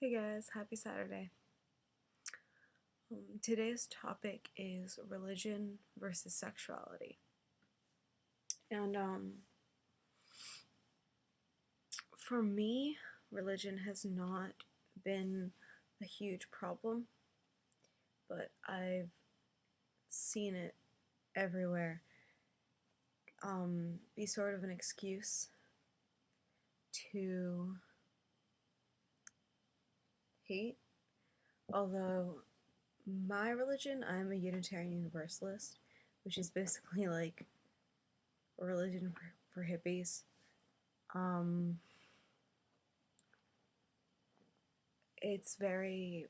Hey guys, happy Saturday. Today's topic is religion versus sexuality. And for me, religion has not been a huge problem, but I've seen it everywhere be sort of an excuse to hate. Although my religion, I'm a Unitarian Universalist, which is basically like a religion for hippies. It's very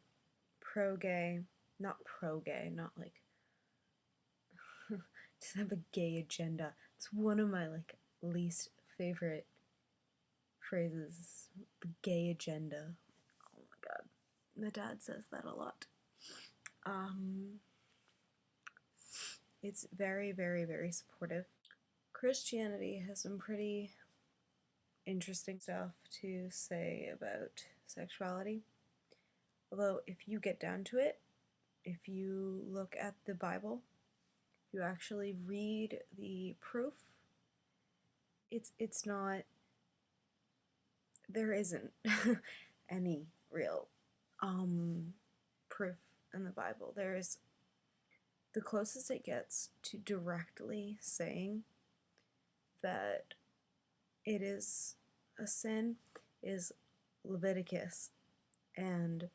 pro-gay, not pro-gay, not like doesn't have a gay agenda. It's one of my like least favorite phrases, the gay agenda. Oh my god. My dad says that a lot. It's very, very, very supportive. Christianity has some pretty interesting stuff to say about sexuality. Although, if you get down to it, if you look at the Bible, if you actually read the proof, it's not, there isn't any real proof in the Bible. There's the closest it gets to directly saying that it is a sin is Leviticus. And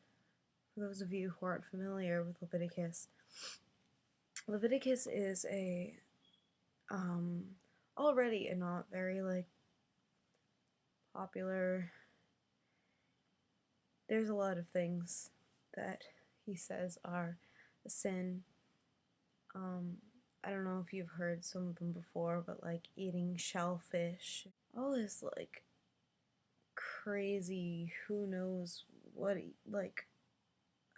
for those of you who aren't familiar with Leviticus, Leviticus is a already a not very like popular. There's a lot of things that he says are a sin. I don't know if you've heard some of them before, but like eating shellfish, all this like crazy, who knows what, like,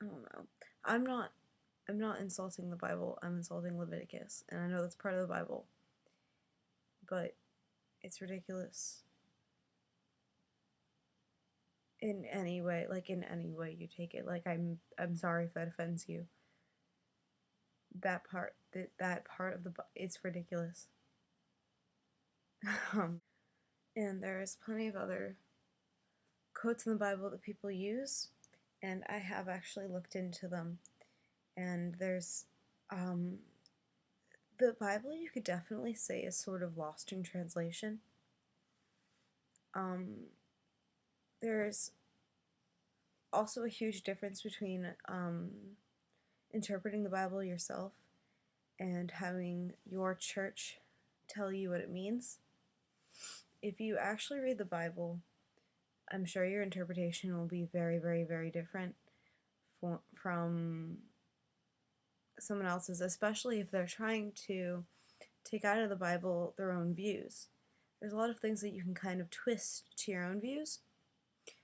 I don't know. I'm not insulting the Bible, I'm insulting Leviticus, and I know that's part of the Bible, but it's ridiculous in any way, like in any way you take it. Like I'm sorry if that offends you. That part of the it's ridiculous. And there's plenty of other quotes in the Bible that people use, and I have actually looked into them. And there's the Bible, you could definitely say, is sort of lost in translation. There's also a huge difference between interpreting the Bible yourself and having your church tell you what it means. If you actually read the Bible, I'm sure your interpretation will be very, very, very different from someone else's, especially if they're trying to take out of the Bible their own views. There's a lot of things that you can kind of twist to your own views.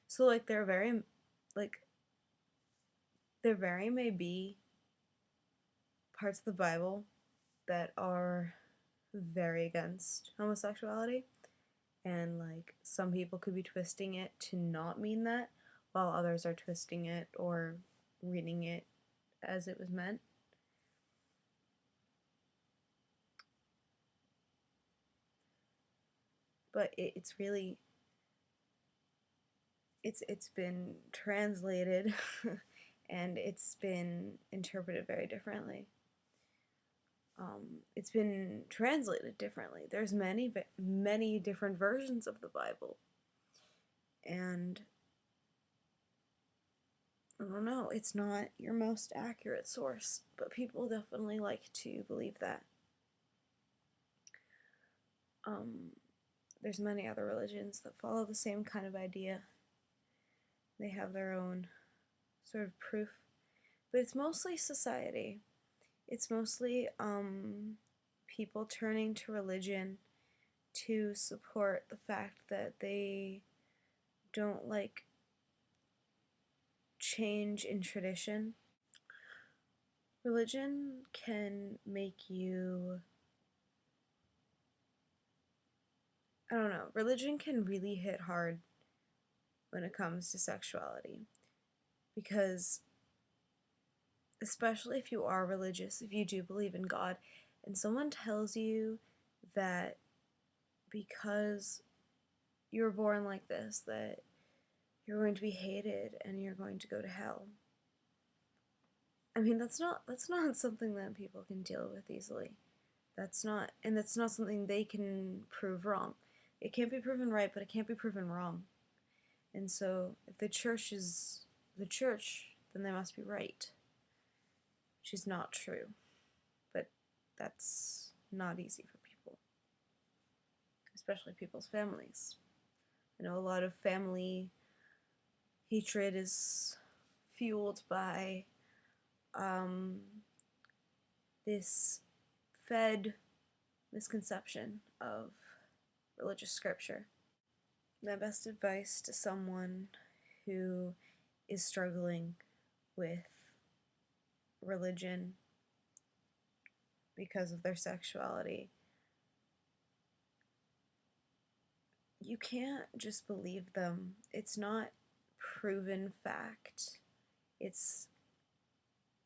So like there very may be parts of the Bible that are very against homosexuality, and like some people could be twisting it to not mean that, while others are twisting it or reading it as it was meant. But it's really it's been translated and it's been interpreted very differently. It's been translated differently. There's many different versions of the Bible, and I don't know, it's not your most accurate source, but people definitely like to believe that. There's many other religions that follow the same kind of idea. They have their own sort of proof, but it's mostly society. It's mostly people turning to religion to support the fact that they don't like change in tradition. Religion can make you, I don't know, religion can really hit hard when it comes to sexuality. Because especially if you are religious, if you do believe in God, and someone tells you that because you were born like this, that you're going to be hated and you're going to go to hell. I mean, that's not something that people can deal with easily. That's not something they can prove wrong. It can't be proven right, but it can't be proven wrong. And so, if the church is the church, then they must be right. Which is not true. But that's not easy for people, especially people's families. I know a lot of family hatred is fueled by this fed misconception of religious scripture. My best advice to someone who is struggling with religion because of their sexuality, you can't just believe them. It's not proven fact. It's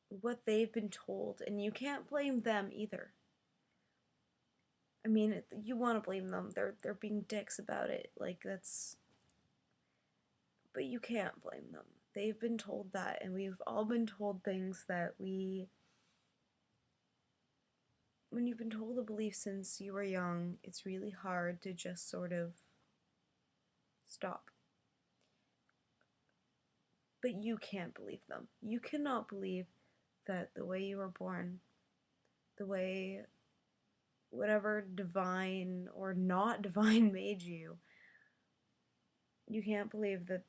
what they've been told, and you can't blame them either. I mean, you want to blame them. They're being dicks about it. Like, that's... But you can't blame them. They've been told that, and we've all been told things that we... When you've been told a belief since you were young, it's really hard to just sort of stop. But you can't believe them. You cannot believe that the way you were born, the way whatever divine or not divine made you, you can't believe that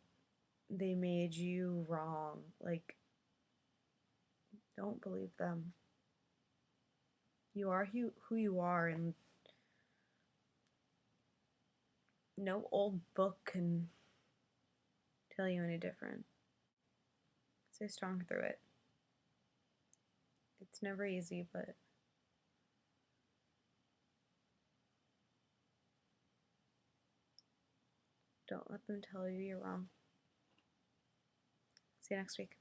they made you wrong. Like, don't believe them. You are who you are, and no old book can tell you any different. Stay strong through it. It's never easy, but don't let them tell you you're wrong. See you next week.